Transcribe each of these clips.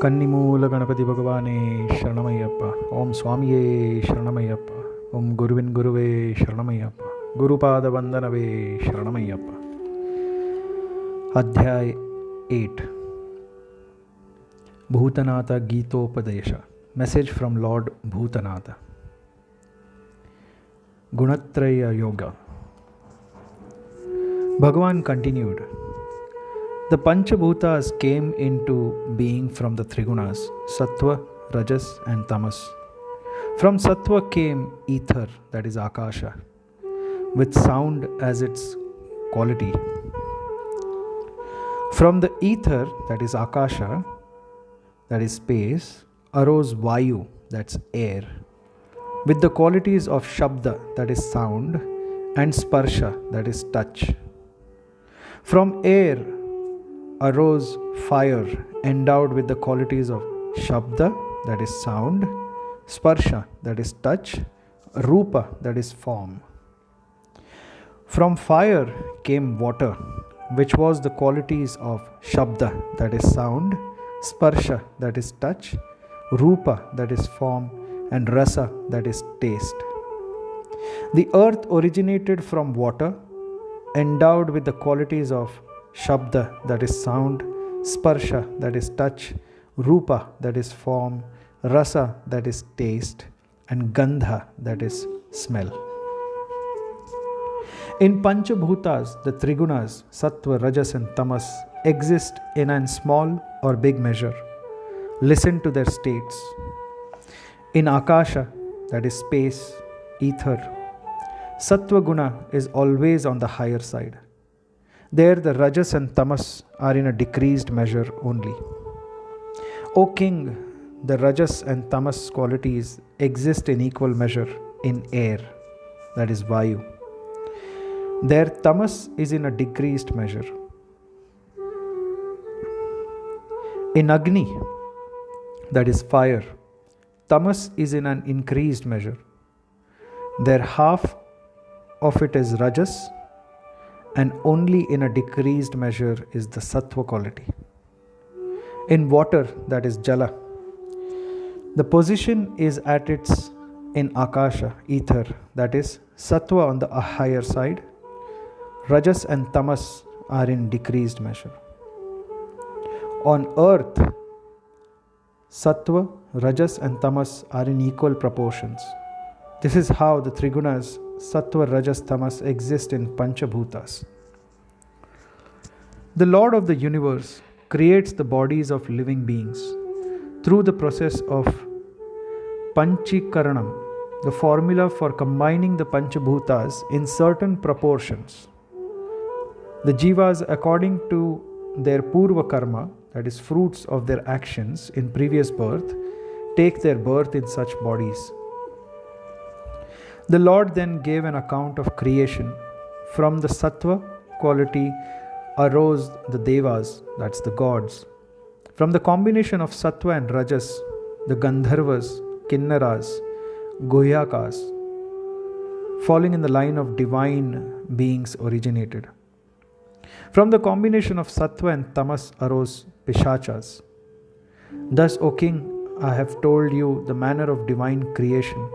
Kannimoola Ganapati Bhagavane Sharanamayappa. Om Swamiye Sharanamayappa. Om Guruvin Guruve Sharanamayappa. Gurupada Vandanave Sharanamayappa. Adhyay 8. Bhutanatha Geetopadesha. Message from Lord Bhutanatha. Gunatraya Yoga. Bhagavan continued. The Panchabhutas came into being from the Trigunas, Sattva, Rajas and Tamas. From Sattva came ether, that is Akasha, with sound as its quality. From the ether, that is Akasha, that is space, arose Vayu, that's air, with the qualities of Shabda, that is sound, and Sparsha, that is touch. From air arose fire, endowed with the qualities of Shabda, that is sound, Sparsha, that is touch, Rupa, that is form. From fire came water, which was the qualities of Shabda, that is sound, Sparsha, that is touch, Rupa, that is form, and Rasa, that is taste. The earth originated from water, endowed with the qualities of Shabda, that is sound, Sparsha, that is touch, Rupa, that is form, Rasa, that is taste, and Gandha, that is smell. In Panchabhutas, the Trigunas, Sattva, Rajas and Tamas exist in a small or big measure. Listen to their states. In Akasha, that is space, ether, Sattva Guna is always on the higher side. There the Rajas and Tamas are in a decreased measure only. O King, the Rajas and Tamas qualities exist in equal measure in air, that is Vayu. There Tamas is in a decreased measure. In Agni, that is fire, Tamas is in an increased measure. There half of it is Rajas, and only in a decreased measure is the Sattva quality. In water, that is Jala, the position is at its in Akasha, ether, that is Sattva on the higher side. Rajas and Tamas are in decreased measure. On earth, Sattva, Rajas and Tamas are in equal proportions. This is how the Trigunas, Sattva, Rajas, Tamas exist in Panchabhutas. The Lord of the universe creates the bodies of living beings through the process of Panchikaranam, the formula for combining the Panchabhutas in certain proportions. The Jivas, according to their Purva Karma, that is fruits of their actions in previous birth, take their birth in such bodies. The Lord then gave an account of creation. From the Sattva quality arose the Devas, that's the gods. From the combination of Sattva and Rajas, the Gandharvas, Kinnaras, Guhyakas, falling in the line of divine beings, originated. From the combination of Sattva and Tamas arose Pishachas. Thus, O King, I have told you the manner of divine creation,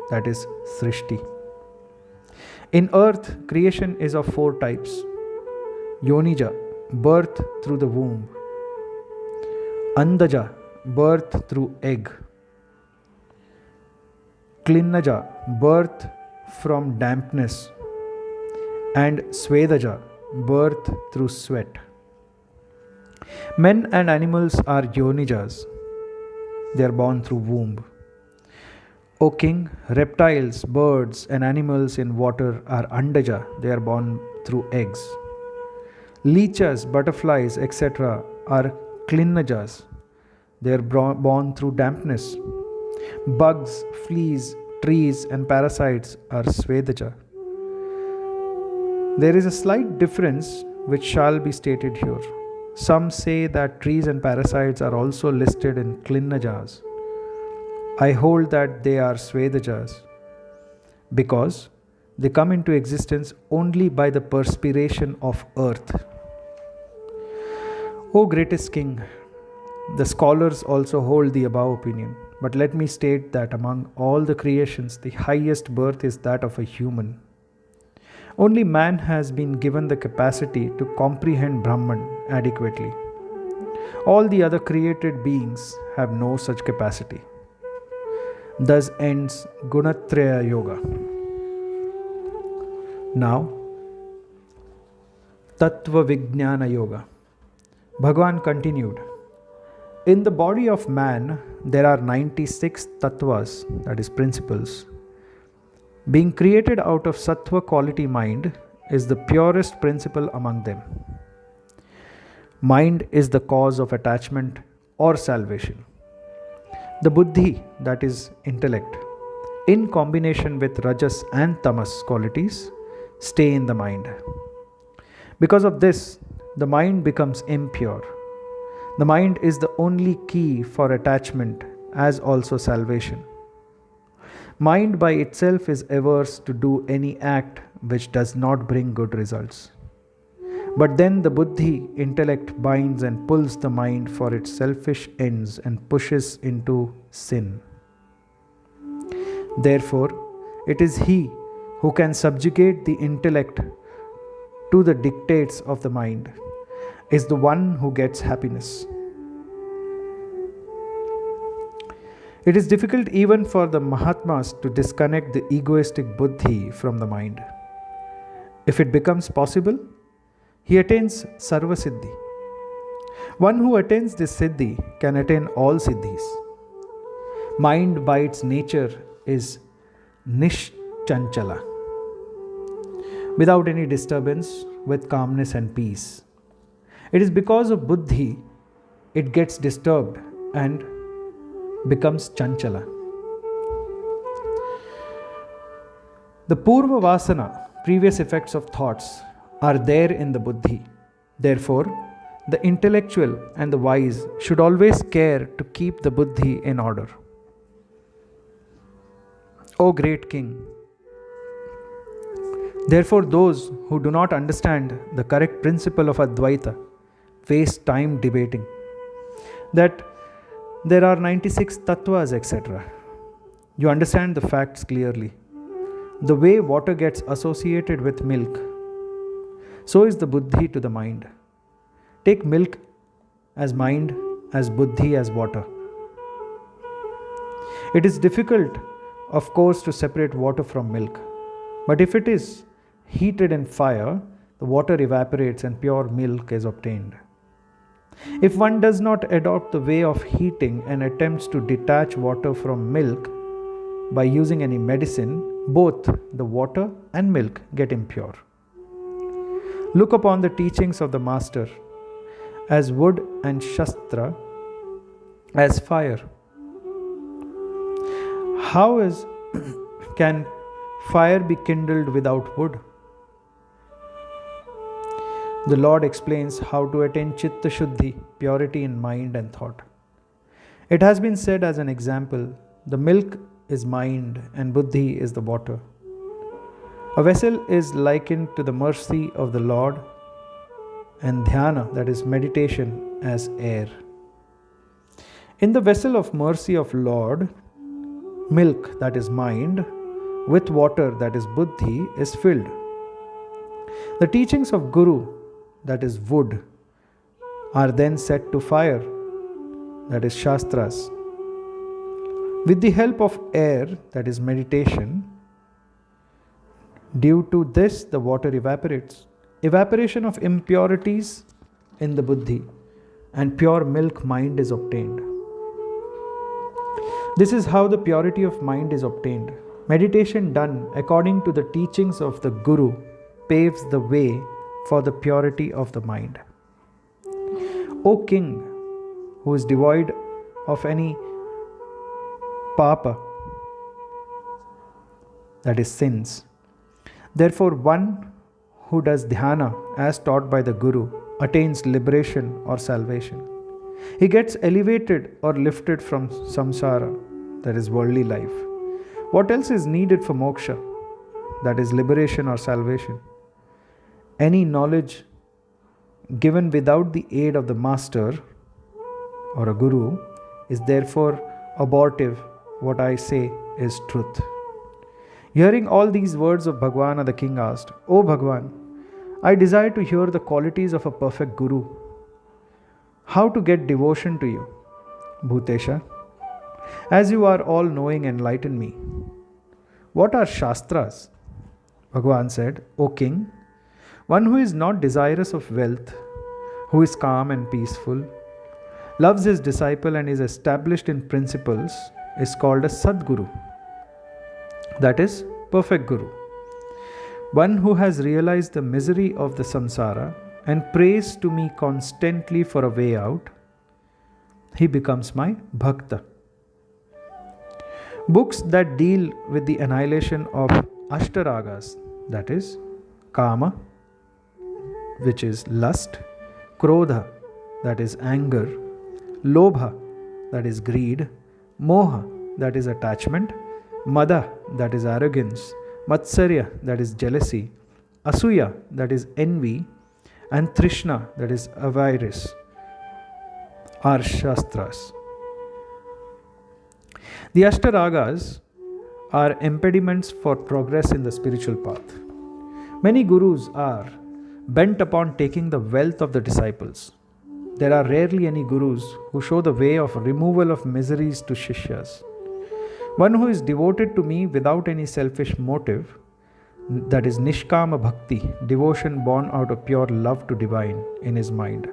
that is Srishti. In earth, creation is of four types. Yonija, birth through the womb. Andaja, birth through egg. Klinnaja, birth from dampness. And Svedaja, birth through sweat. Men and animals are Yonijas. They are born through womb. O King, reptiles, birds and animals in water are Andaja. They are born through eggs. Leechas, butterflies, etc. are Klinnajas. They are born through dampness. Bugs, fleas, trees and parasites are Svedaja. There is a slight difference which shall be stated here. Some say that trees and parasites are also listed in Klinnajas. I hold that they are Svedajas because they come into existence only by the perspiration of earth. O greatest King, The scholars also hold the above opinion, but let me state that among all the creations, the highest birth is that of a human. Only man has been given the capacity to comprehend Brahman adequately. All the other created beings have no such capacity. Thus ends Gunatraya Yoga. Now, Tattva Vijnana Yoga. Bhagavan continued, in the body of man, there are 96 tattvas, that is principles. Being created out of sattva quality mind is the purest principle among them. Mind is the cause of attachment or salvation. The buddhi, that is intellect, in combination with rajas and tamas qualities, stay in the mind. Because of this, the mind becomes impure. The mind is the only key for attachment as also salvation. Mind by itself is averse to do any act which does not bring good results. But then the buddhi, intellect, binds and pulls the mind for its selfish ends and pushes into sin. Therefore, it is he who can subjugate the intellect to the dictates of the mind, is the one who gets happiness. It is difficult even for the Mahatmas to disconnect the egoistic buddhi from the mind. If it becomes possible, he attains Sarva Siddhi. One who attains this Siddhi can attain all Siddhis. Mind by its nature is Nishchanchala, without any disturbance, with calmness and peace. It is because of buddhi it gets disturbed and becomes chanchala. The purva vasana, previous effects of thoughts, are there in the buddhi. Therefore, the intellectual and the wise should always care to keep the buddhi in order. O great king, therefore those who do not understand the correct principle of Advaita waste time debating that there are 96 tattvas, etc. You understand the facts clearly. The way water gets associated with milk, so is the buddhi to the mind. Take milk as mind, as buddhi as water. It is difficult, of course, to separate water from milk. But if it is heated in fire, the water evaporates and pure milk is obtained. If one does not adopt the way of heating and attempts to detach water from milk by using any medicine, both the water and milk get impure. Look upon the teachings of the Master as wood and Shastra as fire. How can fire be kindled without wood? The Lord explains how to attain Chitta Shuddhi, purity in mind and thought. It has been said as an example, the milk is mind and buddhi is the water. A vessel is likened to the mercy of the Lord and dhyana, that is meditation, as air. In the vessel of mercy of Lord, milk, that is mind, with water, that is buddhi, is filled. The teachings of Guru, that is wood, are then set to fire, that is Shastras. With the help of air, that is meditation, due to this the water evaporates. Evaporation of impurities in the buddhi and pure milk mind is obtained. This is how the purity of mind is obtained. Meditation done according to the teachings of the Guru paves the way for the purity of the mind. O King, who is devoid of any papa, that is sins, therefore one who does dhyana as taught by the Guru attains liberation or salvation. He gets elevated or lifted from samsara, that is worldly life. What else is needed for moksha, that is liberation or salvation? Any knowledge given without the aid of the Master or a guru is therefore abortive. What I say is truth. Hearing all these words of Bhagwan, the king asked, O Bhagwan, I desire to hear the qualities of a perfect guru. How to get devotion to you? Bhutesha, as you are all knowing, enlighten me. What are Shastras? Bhagwan said, O king, one who is not desirous of wealth, who is calm and peaceful, loves his disciple and is established in principles, is called a Sadguru. That is, perfect Guru. One who has realized the misery of the samsara and prays to me constantly for a way out, he becomes my Bhakta. Books that deal with the annihilation of Ashtaragas, that is, Kama, which is lust, Krodha, that is anger, Lobha, that is greed, Moha, that is attachment, Mada, that is arrogance, Matsarya, that is jealousy, Asuya, that is envy, and Trishna, that is avarice, are Shastras. The Ashtaragas are impediments for progress in the spiritual path. Many gurus are bent upon taking the wealth of the disciples. There are rarely any gurus who show the way of removal of miseries to Shishyas. One who is devoted to me without any selfish motive, that is Nishkama Bhakti, devotion born out of pure love to divine in his mind.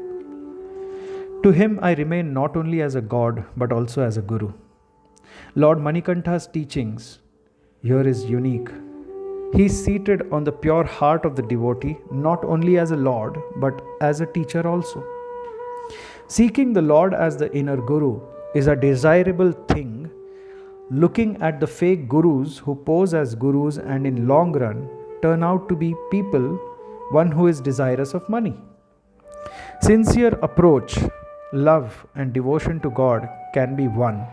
To him I remain not only as a god but also as a guru. Lord Manikanta's teachings here is unique. He is seated on the pure heart of the devotee, not only as a lord but as a teacher also. Seeking the Lord as the inner guru is a desirable thing. Looking at the fake gurus who pose as gurus and in long run turn out to be people, one who is desirous of money. Sincere approach, love and devotion to God can be one.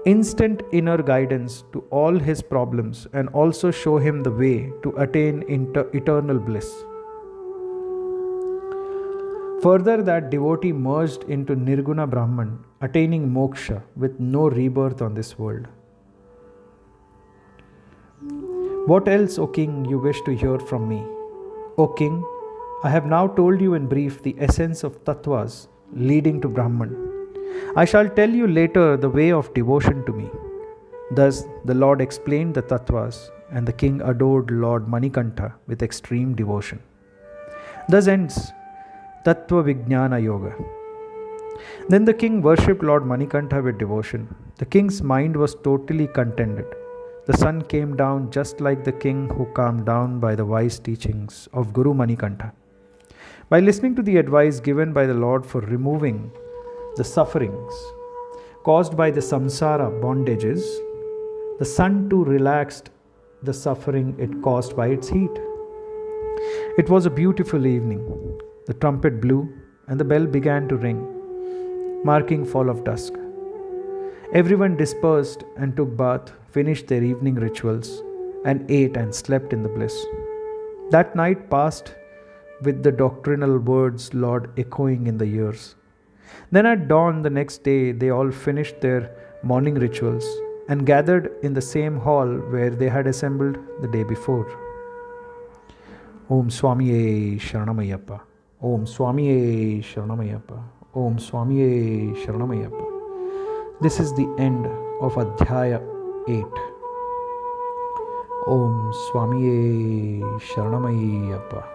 Instant inner guidance to all his problems and also show him the way to attain eternal bliss. Further, that devotee merged into Nirguna Brahman, attaining moksha with no rebirth on this world. What else, O king, you wish to hear from me? O king, I have now told you in brief the essence of tattvas leading to Brahman. I shall tell you later the way of devotion to me. Thus the Lord explained the tattvas, and the king adored Lord Manikantha with extreme devotion. Thus ends Tattva Vijnana Yoga. Then the king worshipped Lord Manikantha with devotion. The king's mind was totally contented. The sun came down just like the king who calmed down by the wise teachings of Guru Manikantha. By listening to the advice given by the Lord for removing the sufferings caused by the samsara bondages, the sun too relaxed the suffering it caused by its heat. It was a beautiful evening. The trumpet blew and the bell began to ring, marking fall of dusk. Everyone dispersed and took bath, finished their evening rituals, and ate and slept in the bliss. That night passed with the doctrinal words Lord echoing in the ears. Then at dawn the next day they all finished their morning rituals and gathered in the same hall where they had assembled the day before. Om Swamy Sharanam Ayyappa. Om Swamy Sharanam Ayyappa. Om Swamy Sharanam Ayyappa. This is the end of Adhyaya 8. Om Swamy Sharanam Ayyappa.